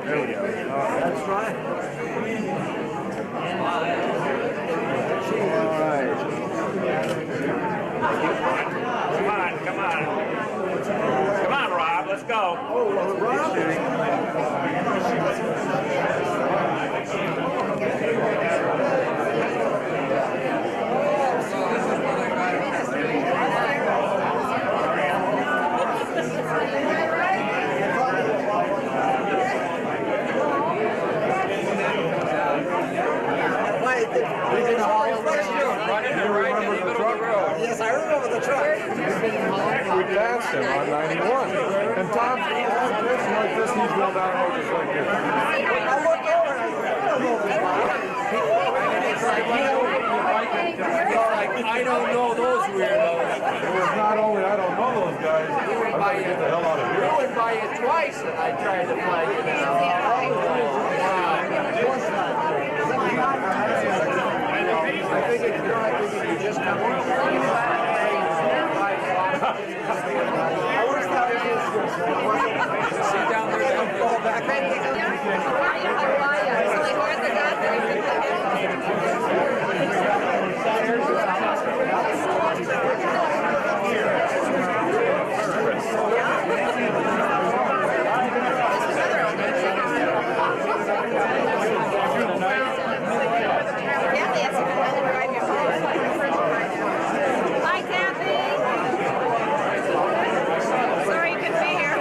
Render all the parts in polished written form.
There we go. That's right. All right. Come on. Come on, Rob. Let's go. Oh, Rob. Yes, I remember the truck. We passed him on 91. And Tom, this like this, he's going down the road just like this. I looked over and I said, I don't know this guy. I don't know those weirdos. It was not only I don't know those guys, I got to get the hell out of You here. went by it twice and I tried to play you. I figured, you know, I figured you just come in. I always thought it was Sit down there and fall back. Hi, Kathy. Sorry you couldn't be here.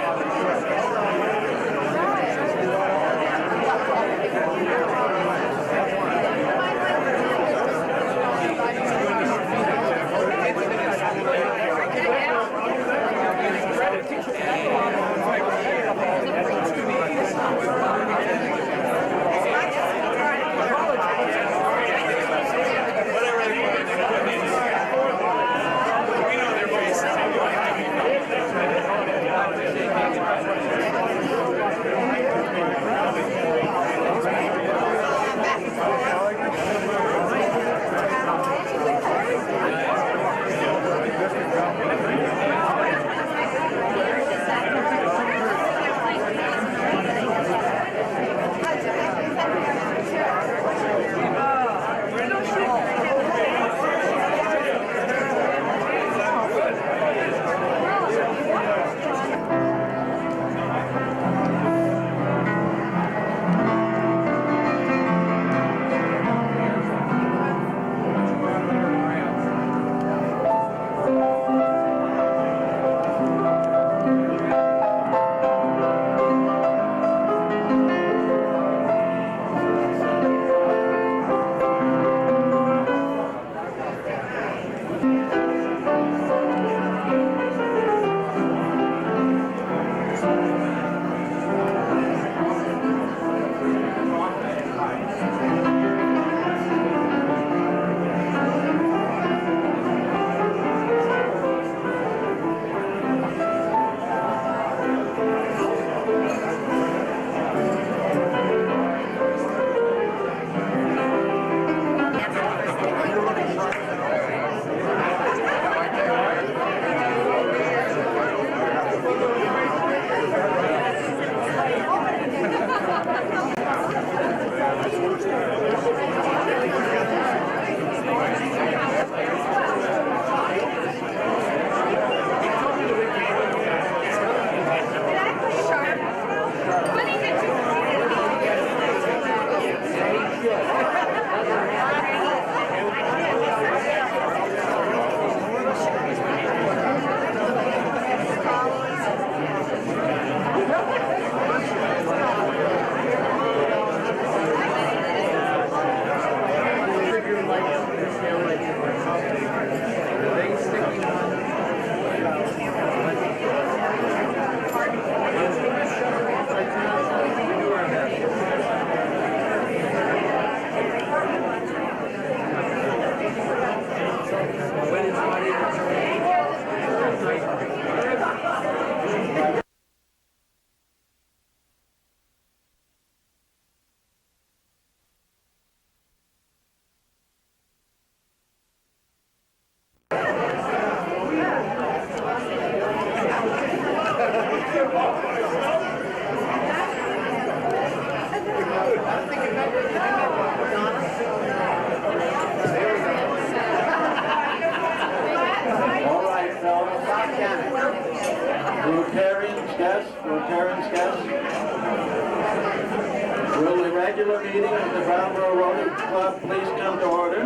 regular meeting of the Brattleboro Rotary Club please come to order?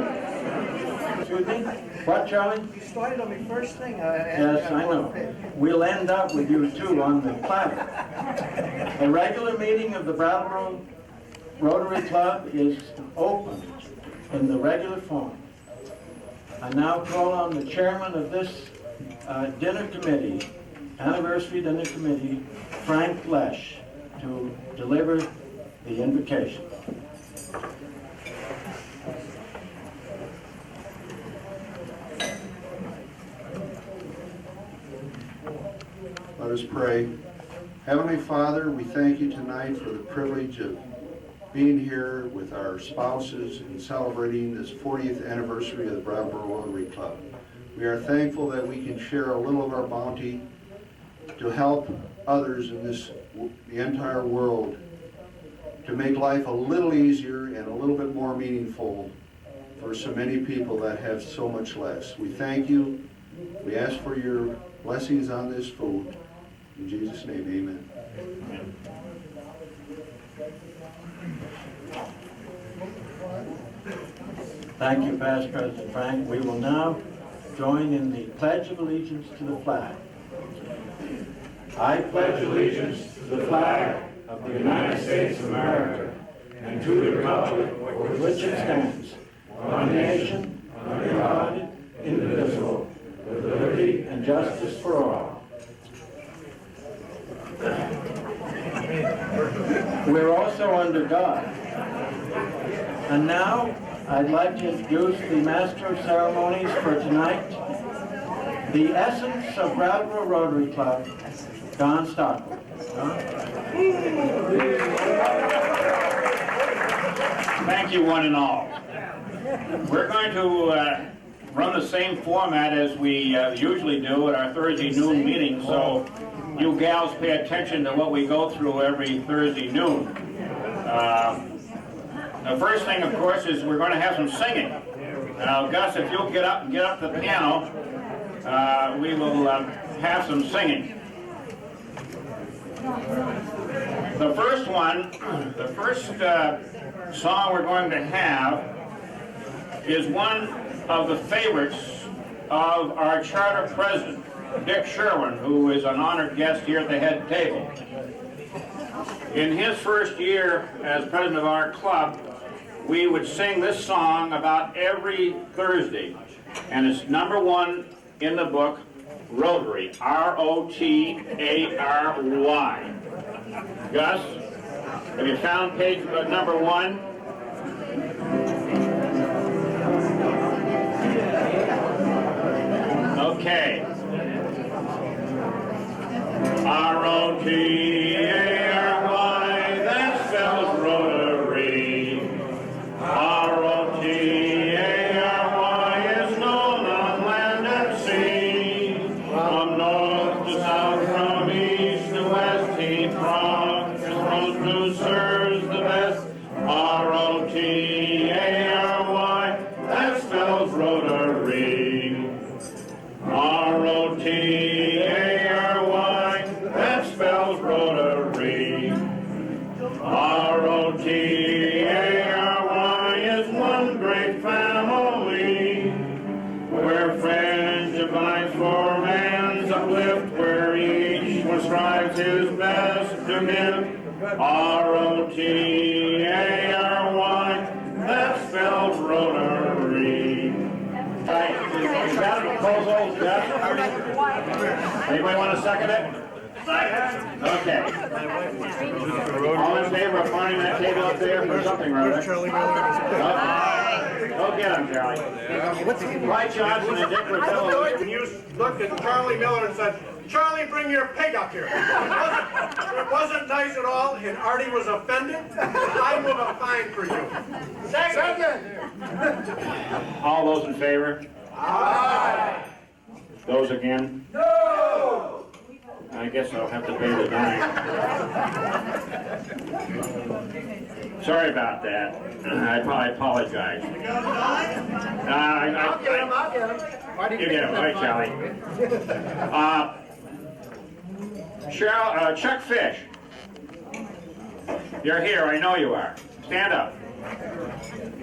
Excuse me? What, Charlie? You started on me first thing. Yes, I know. We'll end up with you two on the platter. A regular meeting of the Brattleboro Rotary Club is open in the regular form. I now call on the chairman of this dinner committee, anniversary dinner committee, Frank Lesh, to deliver the invocation. Let us pray. Heavenly Father, we thank you tonight for the privilege of being here with our spouses and celebrating this 40th anniversary of the Brattleboro Rotary Club. We are thankful that we can share a little of our bounty to help others in the entire world, to make life a little easier and a little bit more meaningful for so many people that have so much less. We thank you. We ask for your blessings on this food. In Jesus' name, amen. Thank you, Past President Frank. We will now join in the Pledge of Allegiance to the flag. I pledge allegiance to the flag of the United States of America and to the republic for which it stands, one nation, under God, indivisible, with liberty and justice for all. We're also under God. And now, I'd like to introduce the Master of Ceremonies for tonight, the essence of Brattleboro Rotary Club, Don Stockwell. Don? Thank you, one and all. We're going to run the same format as we usually do at our Thursday noon meeting, so you gals pay attention to what we go through every Thursday noon. The first thing, of course, is we're going to have some singing. Now, Gus, if you'll get up the piano, we will have some singing. The first song we're going to have is one of the favorites of our charter president, Dick Sherwin, who is an honored guest here at the head table. In his first year as president of our club, we would sing this song about every Thursday, and it's #1 in the book, Rotary, R-O-T-A-R-Y. Gus, have you found page #1? Okay. R-O-T-A-R-Y, that spells Rotary. R-O-T-A-R-Y is known on land and sea. From north to south, from east to west, he prospers who serves the best. R-O-T-A-R-Y, that spells Rotary. R-O-T-A-R-Y, that spells Rotary. R-O-T-A-R-Y is one great family, where friendship binds for man's uplift, where each one strives his best to give. R-O-T-A-R-Y, that spells Rotary. Anybody want to second it? Okay. All in favor of finding that table up there for something, rather? Charlie Miller. Go get him, Charlie. Mike Johnson and Dick Rottello. And you looked at Charlie Miller and said, "Charlie, bring your pig up here." It wasn't nice at all, and Artie was offended. I move a fine for you. Second. All those in favor? Aye. Those again? No. I guess I'll have to pay the dime. Sorry about that. I apologize. I'll get him. You get him, right, Charlie? Cheryl, Chuck Fish. You're here, I know you are. stand up.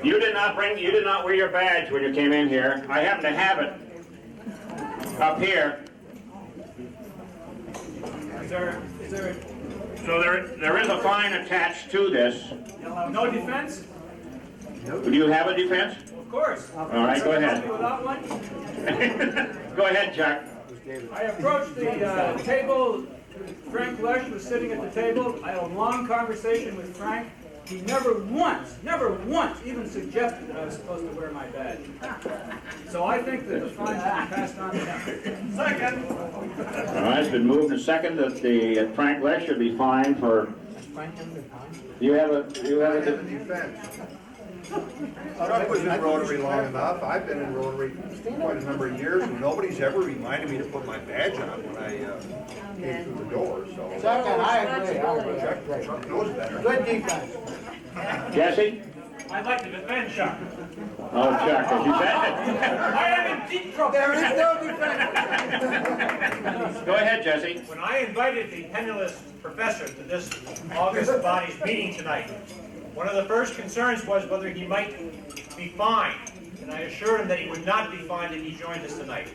You did not wear your badge when you came in here. I happen to have it up here. So there is a fine attached to this. No defense? Do you have a defense? Of course. All right, go ahead. Without one? Go ahead, Chuck. I approached the table. Frank Lesh was sitting at the table. I had a long conversation with Frank. He never once even suggested that I was supposed to wear my badge. So I think that the fine should be passed on to him. Second. All right, it's been moved and second that the Frank Lesh should be fined for. You have a Defense. I was in Rotary long enough. I've been in Rotary quite a number of years, and nobody's ever reminded me to put my badge on when I came through the door, so. Second, I agree. Chuck knows better. Good defense. Jesse? I'd like to defend Chuck. Oh, Chuck, as you said. I am in deep trouble. There is no defense. Go ahead, Jesse. When I invited the penniless professor to this August body's meeting tonight, one of the first concerns was whether he might be fined. And I assured him that he would not be fined if he joined us tonight.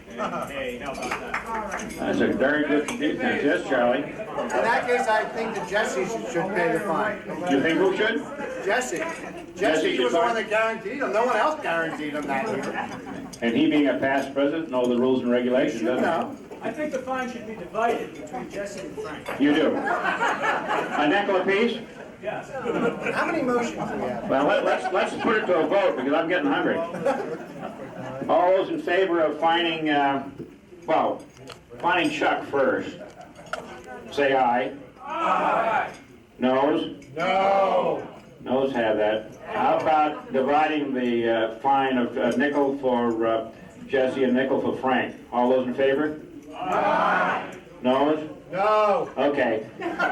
Hey, how about that? That's a very good defense. Yes, Charlie. In that case, I think that Jesse should pay the fine. Do you think who should? Jesse. Jesse was the should one that guaranteed him. No one else guaranteed him that year. And he being a past president, know the rules and regulations, doesn't No. I think the fine should be divided between Jesse and Frank. he? You do. A nickel apiece? Yes. How many motions do we have? Well, let's put it to a vote because I'm getting hungry. All those in favor of fining, fining Chuck first, say aye. Aye. Noes? No. Noes have that. How about dividing the fine of a nickel for Jesse and nickel for Frank? All those in favor? Aye. Noes? No. Okay.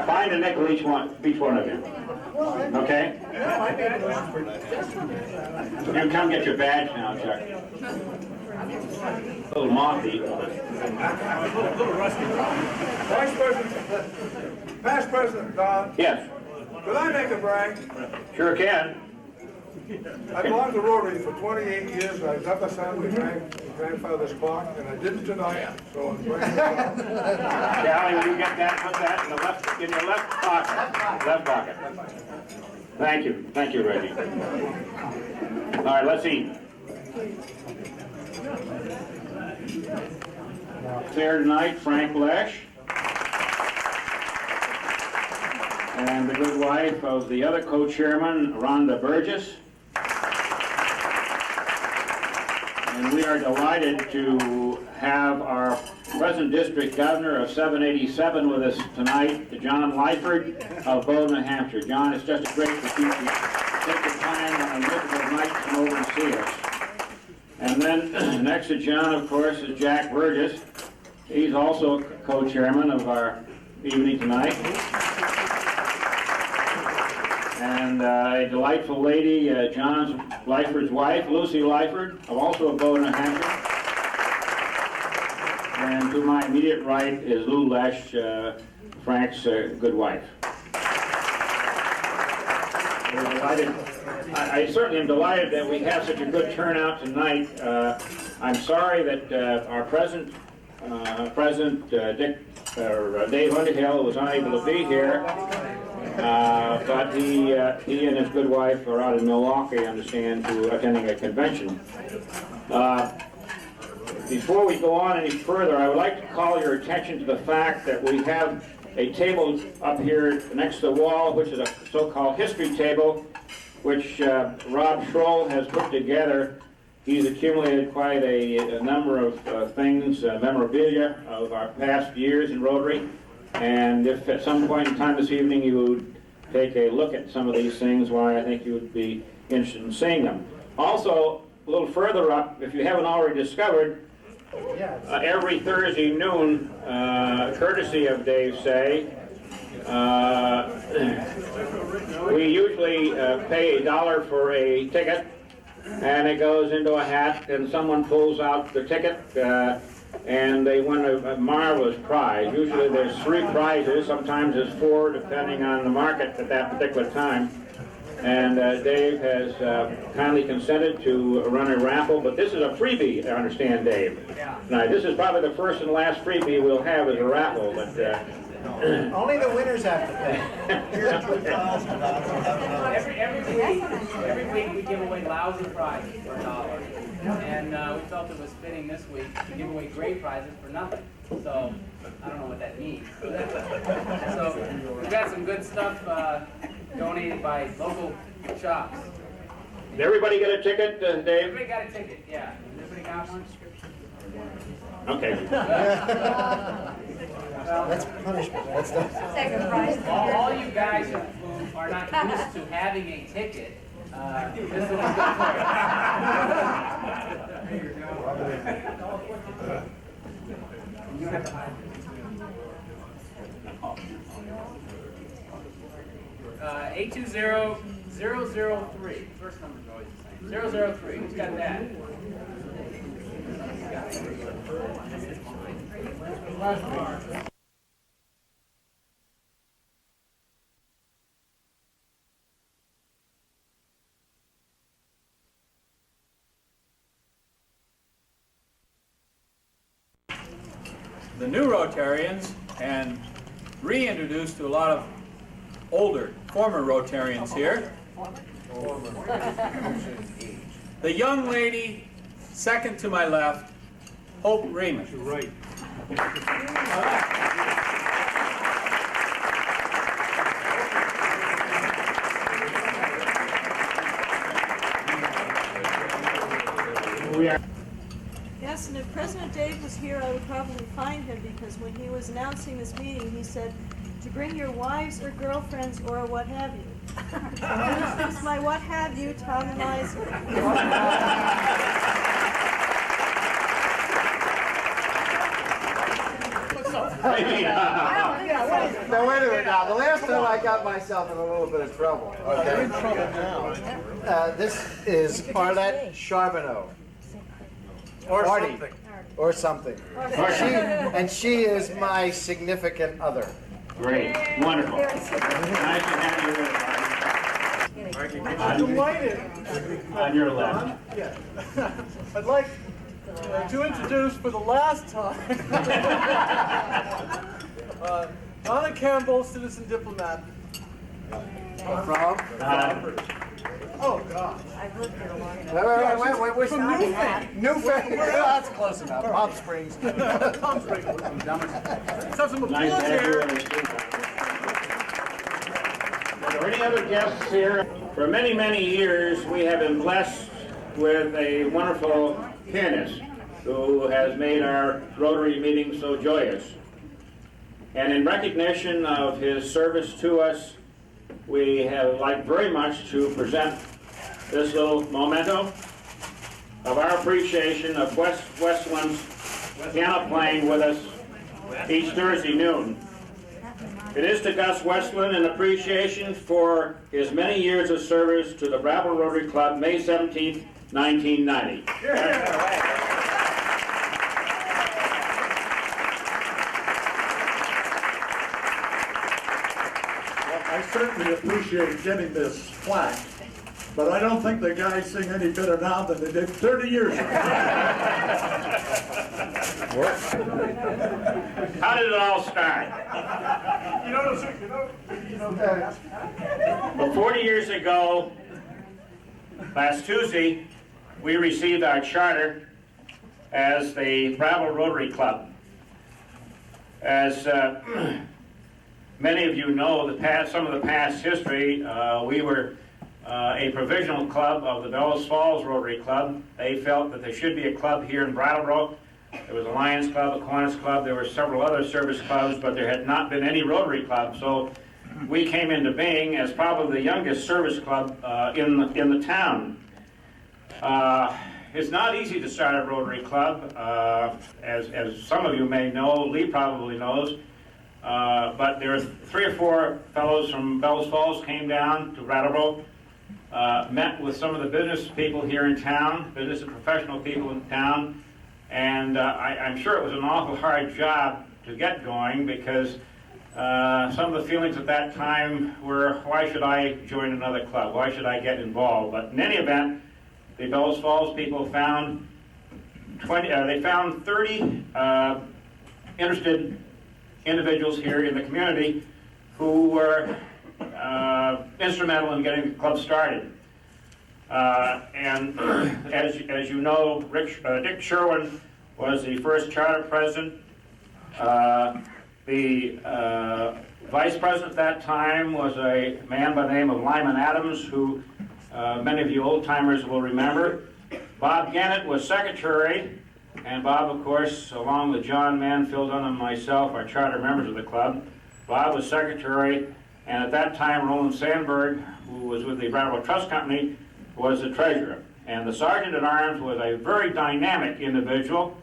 Find a nickel each one of you. Okay? You come get your badge now, Chuck. A little moth-y. Vice President, past President Don, Yes, could I make a brag? sure can. I belonged to Rotary for 28 years, and I never signed my grandfather's clock, and I didn't tonight, so I'm braging about it. Charlie, will you get that, put that in your left pocket. Left pocket. Thank you, Reggie. All right, let's eat. Here tonight, Frank Lesh. And the good wife of the other co-chairman, Rhonda Burgess. And we are delighted to have our present district governor of 787 with us tonight, John Lyford of Bowdoin, New Hampshire. John, it's just a great to see you take the time on a miserable night to come over and see us. And then next to John, of course, is Jack Burgess. He's also co-chairman of our evening tonight. And a delightful lady, John Lyford's wife, Lucy Lyford, also of Bowdoin, New Hampshire. And to my immediate right is Lou Lesh, Frank's good wife. We're delighted. I certainly am delighted that we have such a good turnout tonight. I'm sorry that our President Dave Underhill was unable to be here. But he and his good wife are out in Milwaukee, I understand, to attending a convention. Before we go on any further, I would like to call your attention to the fact that we have a table up here next to the wall, which is a so-called history table, which Rob Schroll has put together. He's accumulated quite a number of things, memorabilia of our past years in Rotary. And if at some point in time this evening you would take a look at some of these things, why I think you would be interested in seeing them. Also, a little further up, if you haven't already discovered, every Thursday noon, courtesy of Dave Say, we usually pay $1 for a ticket, and it goes into a hat, and someone pulls out the ticket, and they win a marvelous prize. Usually there's 3 prizes, sometimes there's 4, depending on the market at that particular time. And Dave has kindly consented to run a raffle, but this is a freebie, I understand, Dave. Now, this is probably the first and last freebie we'll have as a raffle, but... Only the winners have to pay. Every week we give away lousy prizes for $1. And we felt it was fitting this week to give away great prizes for nothing. So, I don't know what that means. So, we've got some good stuff donated by local shops. Did everybody get a ticket, Dave? Everybody got a ticket, yeah. Everybody got one? Okay. That's punishment. That's not. All you guys who are not used to having a ticket, this will be good for you. There you go. You don't have to hide. 820-003. First number's always the same. 003. Who's got that? The new Rotarians, and reintroduced to a lot of older, former Rotarians here. The young lady, second to my left, Hope Raymond. Right. Yes, and if President Dave was here, I would probably find him, because when he was announcing this meeting, he said to bring your wives or girlfriends or what have you. This is my what have you, Tom and Liza. Now wait a minute now. The last time I got myself in a little bit of trouble. Okay. You're in trouble now. This is Arlette Charbonneau. Or Artie. something. Or something. And she is my significant other. Great. Wonderful. Nice to have you here, Artie. I'm delighted. On your left. Yeah. I'd like to introduce for the last time Donna Campbell, citizen diplomat. From? Oh, God. I've lived here a long enough. Wait. Where's From Newfane. Newfane. That's close enough. Palm Springs. Palm Springs. Let's have some Nice applause to have you here. in the studio. Are there any other guests here? For many, many years, we have been blessed with a wonderful pianist who has made our Rotary meetings so joyous. And in recognition of his service to us, we have liked very much to present this little memento of our appreciation of Wes Westland's piano playing with us each Thursday noon. It is to Gus Westland an appreciation for his many years of service to the Brattleboro Rotary Club, May 17th, 1990. I certainly appreciate getting this plaque, but I don't think the guys sing any better now than they did 30 years ago. How did it all start? Well, 40 years ago, last Tuesday, we received our charter as the Brattleboro Rotary Club. As many of you know, some of the past history, we were a provisional club of the Bellows Falls Rotary Club. They felt that there should be a club here in Brattleboro. There was a Lions Club, a Kiwanis Club, there were several other service clubs, but there had not been any Rotary Club. So we came into being as probably the youngest service club in the town. It's not easy to start a Rotary Club, as some of you may know, Lee probably knows. But there were 3 or 4 fellows from Bellows Falls came down to Brattleboro, met with some of the business people here in town, business and professional people in town, and I'm sure it was an awful hard job to get going, because some of the feelings at that time were, why should I join another club? Why should I get involved? But in any event, the Bellows Falls people found 30 interested individuals here in the community who were instrumental in getting the club started. And as you know, Dick Sherwin was the first charter president. The vice president at that time was a man by the name of Lyman Adams, who many of you old-timers will remember. Bob Gannett was secretary, and Bob, of course, along with John Manfield and myself, are charter members of the club. Bob was secretary, and at that time, Roland Sandberg, who was with the Brattleboro Trust Company, was the treasurer. And the sergeant-at-arms was a very dynamic individual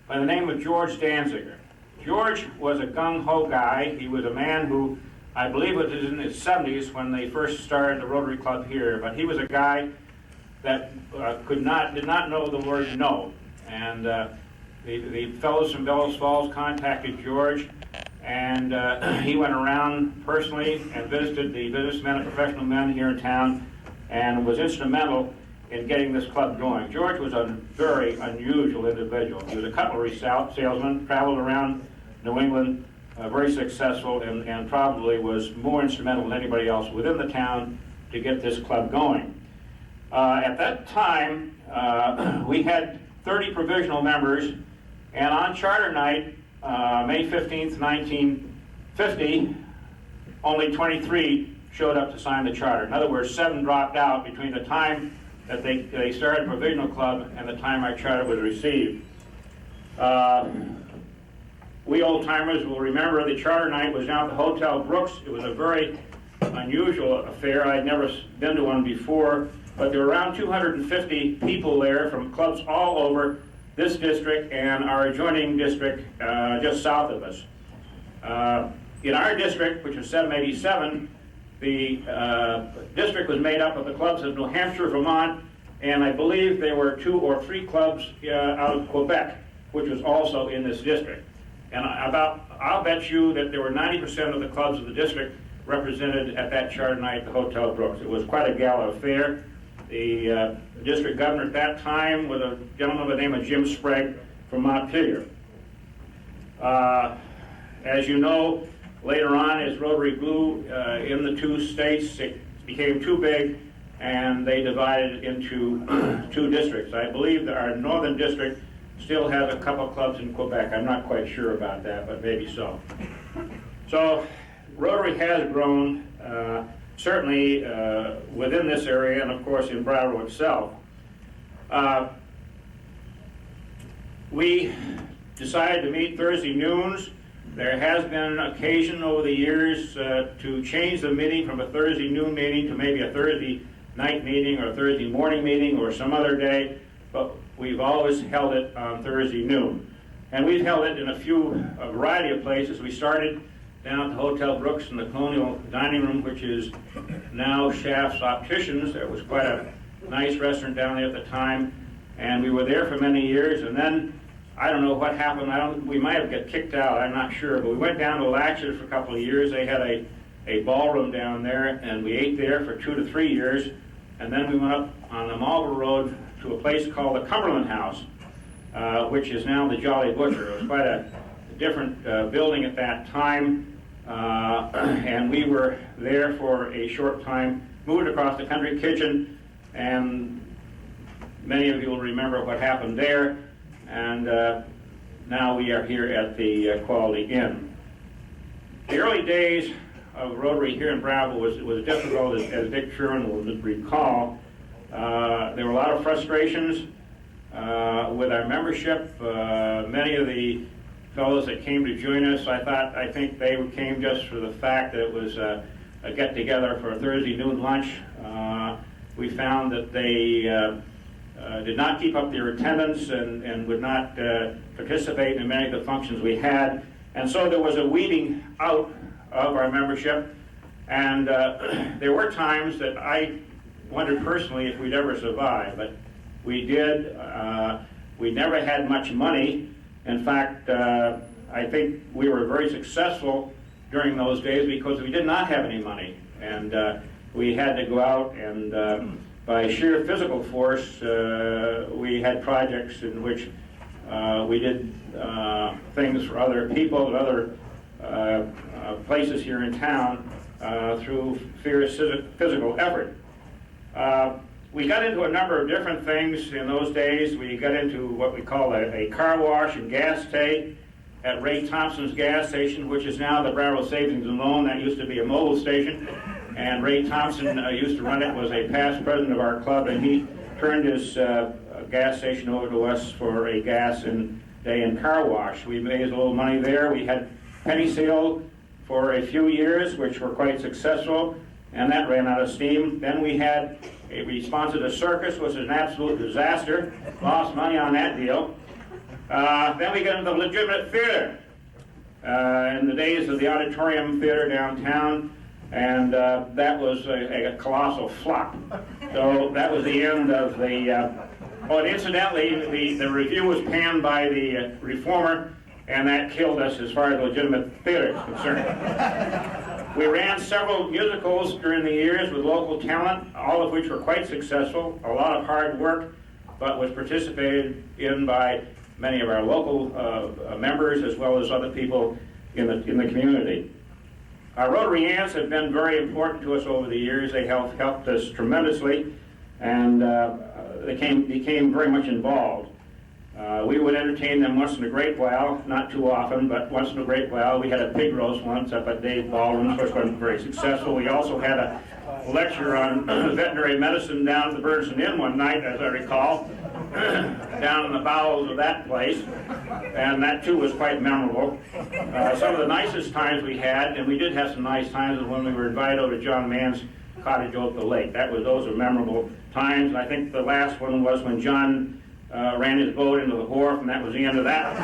by the name of George Danziger. George was a gung-ho guy. He was a man who, I believe, was in his 70s when they first started the Rotary Club here, but he was a guy that did not know the word no. And the fellows from Bellows Falls contacted George, and he went around personally and visited the businessmen and professional men here in town and was instrumental in getting this club going. George was a very unusual individual. He was a cutlery salesman, traveled around New England, very successful, and probably was more instrumental than anybody else within the town to get this club going. At that time, we had 30 provisional members, and on charter night, May 15th, 1950, only 23 showed up to sign the charter. In other words, 7 dropped out between the time that they started the provisional club and the time our charter was received. We old-timers will remember the charter night was down at the Hotel Brooks. It was a very unusual affair. I'd never been to one before, but there were around 250 people there from clubs all over this district and our adjoining district just south of us. In our district, which was 787, the district was made up of the clubs of New Hampshire, Vermont, and I believe there were 2 or 3 clubs out of Quebec, which was also in this district. And I'll bet you that there were 90% of the clubs of the district represented at that charter night at the Hotel Brooks. It was quite a gala affair. The district governor at that time was a gentleman by the name of Jim Sprague from Montpelier. As you know, later on, as Rotary grew in the 2 states, it became too big, and they divided into 2 districts. I believe that our northern district still has a couple clubs in Quebec. I'm not quite sure about that, but maybe so. So Rotary has grown, certainly within this area, and of course in Brattleboro itself. We decided to meet Thursday noons. There has been an occasion over the years to change the meeting from a Thursday noon meeting to maybe a Thursday night meeting or a Thursday morning meeting or some other day, but we've always held it on Thursday noon. And we've held it in a variety of places. We started down at the Hotel Brooks in the Colonial Dining Room, which is now Shaft's Opticians. There was quite a nice restaurant down there at the time, and we were there for many years. And then, I don't know what happened. We might have got kicked out, I'm not sure, but we went down to Latches for a couple of years. They had a ballroom down there, and we ate there for 2 to 3 years. And then we went up on the Marlborough Road to a place called the Cumberland House, which is now the Jolly Butcher. It was quite a different building at that time, and we were there for a short time, moved across the country kitchen, and many of you will remember what happened there, and now we are here at the Quality Inn. The early days of Rotary here in Brattleboro was difficult, as Dick Sherwin will recall. There were a lot of frustrations with our membership. Many of the fellows that came to join us, I think they came just for the fact that it was a get-together for a Thursday noon lunch. We found that they did not keep up their attendance and would not participate in many of the functions we had. And so there was a weeding out of our membership. And there were times that I wondered personally if we'd ever survive, but we did. We never had much money. In fact, I think we were very successful during those days because we did not have any money. And we had to go out and by sheer physical force, we had projects in which we did things for other people and other places here in town through fierce physical effort. We got into a number of different things in those days. We got into what we call a car wash and gas take at Ray Thompson's gas station, which is now the Brattleboro Savings and Loan. That used to be a mobile station, and Ray Thompson used to run it, was a past president of our club, and he turned his gas station over to us for a gas and day and car wash. We made a little money there. We had penny sale for a few years, which were quite successful, and that ran out of steam. Then we sponsored a circus, which was an absolute disaster. Lost money on that deal. Then we got into the legitimate theater in the days of the Auditorium Theater downtown, and that was a colossal flop. So that was the end of the... and incidentally, the review was panned by the Reformer, and that killed us as far as legitimate theater is concerned. We ran several musicals during the years with local talent, all of which were quite successful, a lot of hard work, but was participated in by many of our local members as well as other people in the community. Our Rotarians have been very important to us over the years. They helped us tremendously, and they became very much involved. We would entertain them once in a great while, not too often, but once in a great while. We had a pig roast once up at Dave Baldwin's, which wasn't very successful. We also had a lecture on veterinary medicine down at the Burton Inn one night, as I recall, down in the bowels of that place, and that too was quite memorable. Some of the nicest times we had, and we did have some nice times, was when we were invited over to John Mann's cottage over the lake. Those are memorable times. And I think the last one was when John ran his boat into the wharf, and that was the end of that.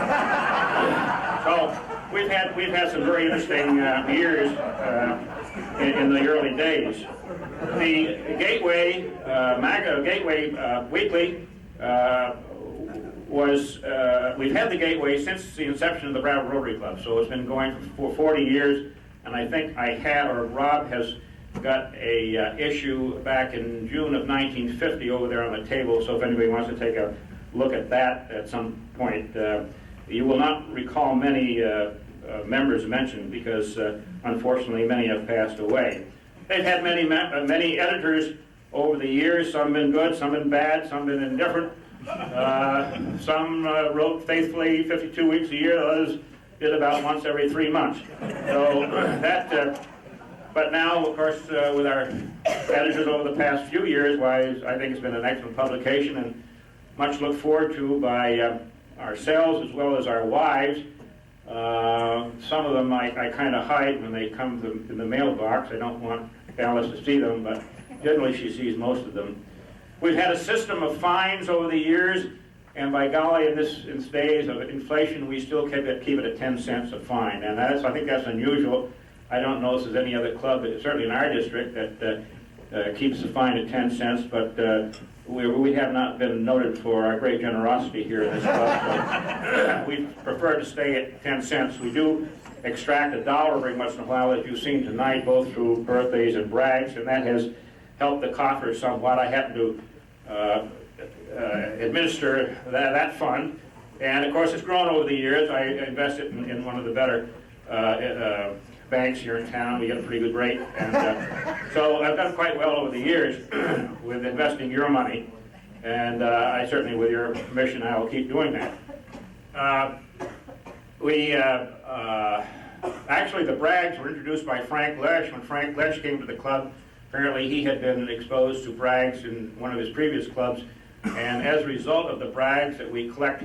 So we've had some very interesting years in the early days. The Gateway Gateway Weekly we've had the Gateway since the inception of the Brattleboro Rotary Club, so it's been going for 40 years, and I think Rob has got a issue back in June of 1950 over there on the table, so if anybody wants to take a look at that at some point. You will not recall many members mentioned because unfortunately many have passed away. They've had many editors over the years, some been good, some been bad, some been indifferent. Some wrote faithfully 52 weeks a year, others did about once every 3 months. So but now, of course, with our editors over the past few years, I think it's been an excellent publication and much looked forward to by ourselves as well as our wives. Some of them I kind of hide when they come in the mailbox. I don't want Alice to see them, but generally she sees most of them. We've had a system of fines over the years, and by golly, in this days of inflation, we still keep it at 10 cents a fine, and I think that's unusual. I don't know if there's any other club, certainly in our district, that keeps the fine at 10 cents, but we have not been noted for our great generosity here in this club, so we prefer to stay at 10 cents. We do extract $1 every once in a while, as you've seen tonight, both through birthdays and brags, and that has helped the coffers somewhat. I happen to administer that fund, and of course it's grown over the years. I invested in one of the better banks here in town. We get a pretty good rate, and so I've done quite well over the years with investing your money, and I certainly, with your permission, I will keep doing that. Actually, the brags were introduced by Frank Lesh. When Frank Lesh came to the club, apparently he had been exposed to brags in one of his previous clubs, and as a result of the brags that we collect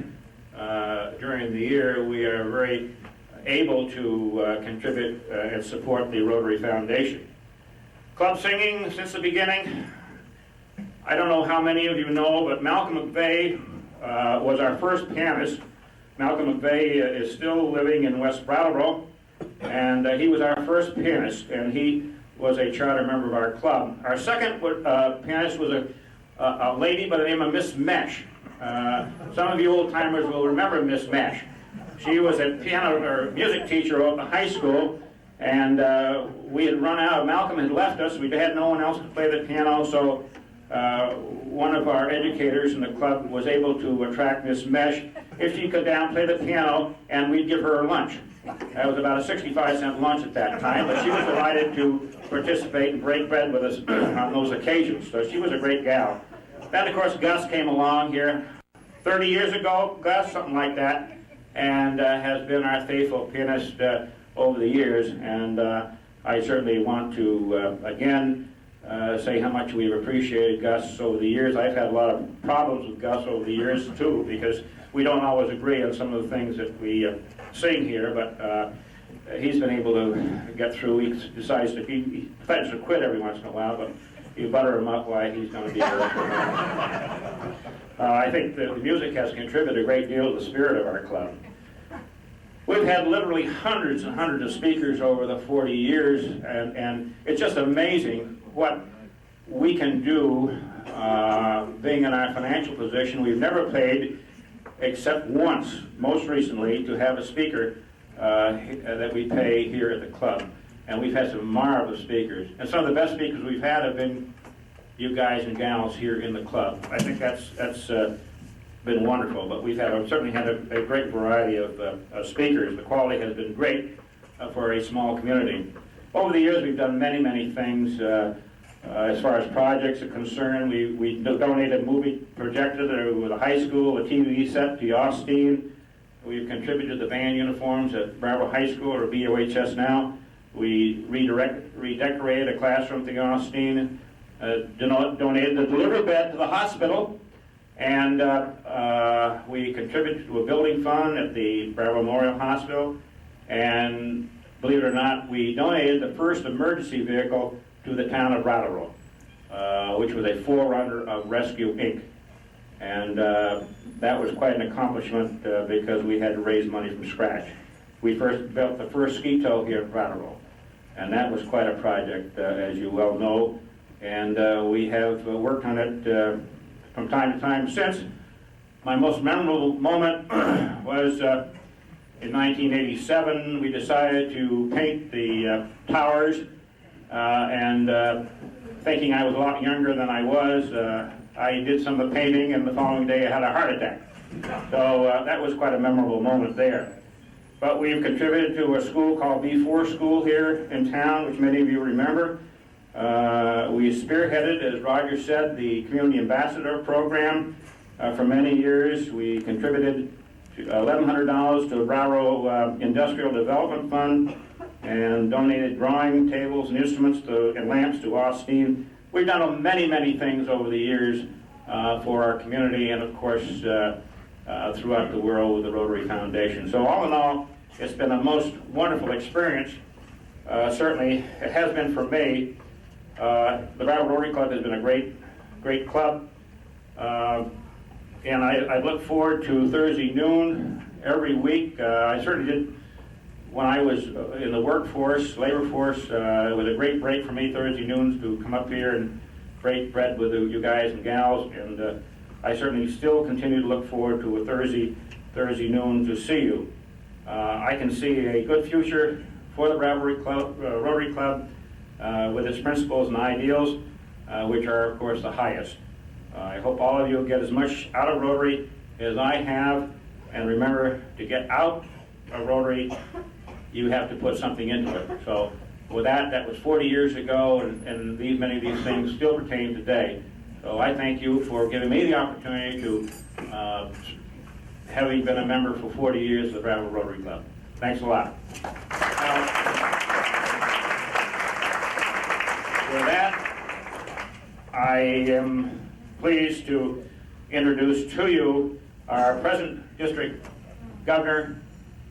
during the year, we are very able to contribute and support the Rotary Foundation. Club singing since the beginning. I don't know how many of you know, but Malcolm McVeigh was our first pianist. Malcolm McVeigh is still living in West Brattleboro, and he was our first pianist, and he was a charter member of our club. Our second pianist was a lady by the name of Miss Mesh. Some of you old-timers will remember Miss Mesh. She was a piano or music teacher at the high school, And we had run out. Malcolm had left us. We had no one else to play the piano, so one of our educators in the club was able to attract Miss Mesh if she could down play the piano, and we'd give her lunch. That was about a 65-cent lunch at that time, but she was delighted to participate and break bread with us on those occasions. So she was a great gal. Then, of course, Gus came along here 30 years ago, Gus, something like that, and has been our faithful pianist over the years. And I certainly want to, again, say how much we've appreciated Gus over the years. I've had a lot of problems with Gus over the years, too, because we don't always agree on some of the things that we sing here, but he's been able to get through. He decides to, he threatens to quit every once in a while, but you butter him up why he's going to be here. I think the music has contributed a great deal to the spirit of our club. We've had literally hundreds and hundreds of speakers over the 40 years, and it's just amazing what we can do being in our financial position. We've never paid, except once, most recently, to have a speaker that we pay here at the club. And we've had some marvelous speakers. And some of the best speakers we've had have been you guys and gals here in the club. I think that's been wonderful, but we've certainly had a great variety of speakers. The quality has been great for a small community. Over the years, we've done many, many things. As far as projects are concerned, we donated a movie projector with a high school, a TV set to Austin. We've contributed the band uniforms at Brattleboro High School, or BOHS now. We redecorated a classroom to Austin, donated the delivery bed to the hospital, and we contributed to a building fund at the Brattleboro Memorial Hospital. And believe it or not, we donated the first emergency vehicle to the town of Brattleboro, which was a forerunner of Rescue Inc. And that was quite an accomplishment because we had to raise money from scratch. We first built the first ski tow here at Brattleboro, and that was quite a project, as you well know. And we have worked on it from time to time since. My most memorable moment was in 1987. We decided to paint the towers, and thinking I was a lot younger than I was, I did some of the painting, and the following day I had a heart attack. So that was quite a memorable moment there. But we've contributed to a school called B4 School here in town, which many of you remember. We spearheaded, as Roger said, the Community Ambassador Program for many years. We contributed $1,100 to the Brattleboro Industrial Development Fund and donated drawing tables and instruments and lamps to Austin. We've done many, many things over the years for our community and, of course, throughout the world with the Rotary Foundation. So all in all, it's been a most wonderful experience. Certainly, it has been for me. The Brattleboro Rotary Club has been a great club. And I look forward to Thursday noon every week. I certainly did when I was in the workforce, labor force. It was a great break for me Thursday noons to come up here and break bread with you guys and gals. And I certainly still continue to look forward to a Thursday noon to see you. I can see a good future for the Rotary Club with its principles and ideals, which are, of course, the highest. I hope all of you get as much out of Rotary as I have, and remember, to get out of Rotary, you have to put something into it. So with that was 40 years ago, and many of these things still pertain today. So I thank you for giving me the opportunity to, having been a member for 40 years of the Brattleboro Rotary Club. Thanks a lot. Now, with that, I am pleased to introduce to you our present district governor,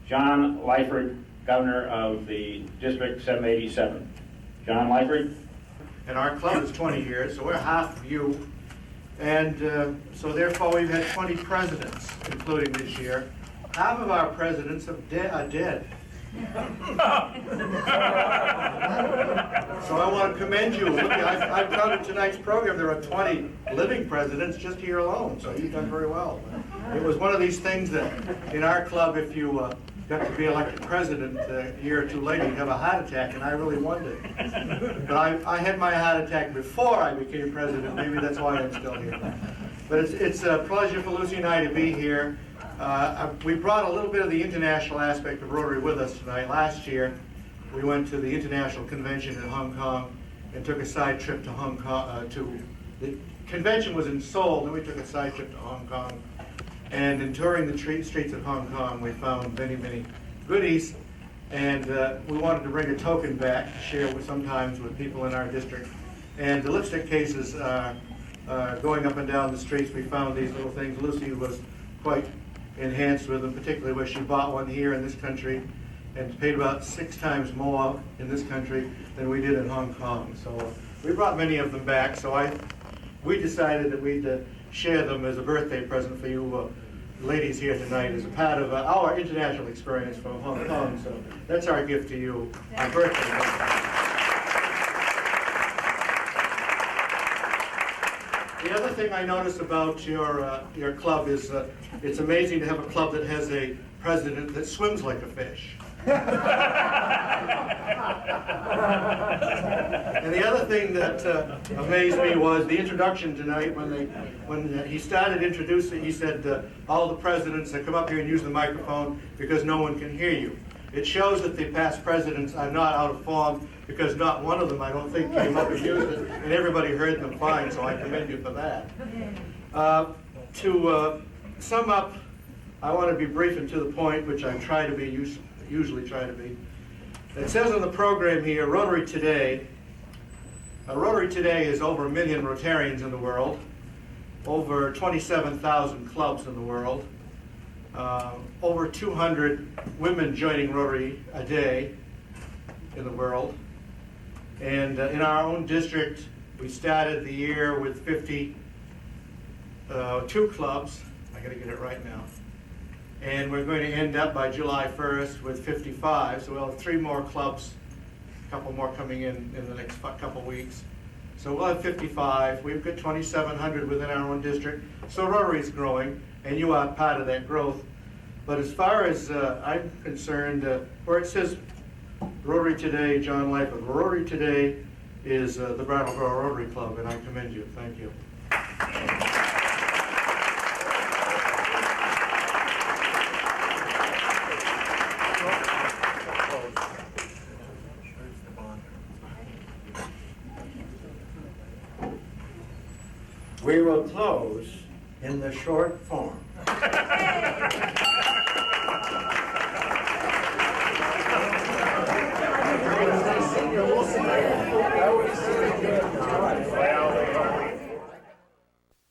John Lyford, governor of the District 787. John Lyford. And our club is 20 years, so we're half of you. And so therefore we've had 20 presidents, including this year. Half of our presidents are dead. So I want to commend you. Look, I've counted tonight's program. There are 20 living presidents just here alone, so you've done very well. It was one of these things that in our club, if you got to be elected president a year or two later, he'd have a heart attack, and I really wondered. But I had my heart attack before I became president. Maybe that's why I'm still here. But it's a pleasure for Lucy and I to be here. We brought a little bit of the international aspect of Rotary with us tonight. Last year, we went to the international convention in Hong Kong and took a side trip to Hong Kong. The convention was in Seoul, then we took a side trip to Hong Kong. And in touring the streets of Hong Kong, we found many, many goodies. And we wanted to bring a token back to share sometimes with people in our district. And the lipstick cases going up and down the streets, we found these little things. Lucy was quite enhanced with them, particularly where she bought one here in this country and paid about 6 times more in this country than we did in Hong Kong. So we brought many of them back. So we decided that we'd share them as a birthday present for you ladies here tonight as a part of our international experience from Hong Kong. So that's our gift to you, our birthday present. The other thing I noticed about your club is it's amazing to have a club that has a president that swims like a fish. And the other thing that amazed me was the introduction tonight when he started introducing. He said all the presidents that come up here and use the microphone because no one can hear you. It shows that the past presidents are not out of form, because not one of them, I don't think, came up and used it, and everybody heard them fine, so I commend you for that. To sum up, I want to be brief and to the point, which I try to be, usually try to be. It says on the program here, Rotary Today. Rotary Today is over 1 million Rotarians in the world, over 27,000 clubs in the world, over 200 women joining Rotary a day in the world. And in our own district, we started the year with 52 clubs. I gotta get it right now. And we're going to end up by July 1st with 55. So we'll have 3 more clubs, a couple more coming in the next couple weeks. So we'll have 55. We've got 2,700 within our own district. So Rotary is growing, and you are part of that growth. But as far as I'm concerned, where it says Rotary Today, John Lightfoot, Rotary Today is the Brattleboro Rotary Club, and I commend you. Thank you. We will close in the short form.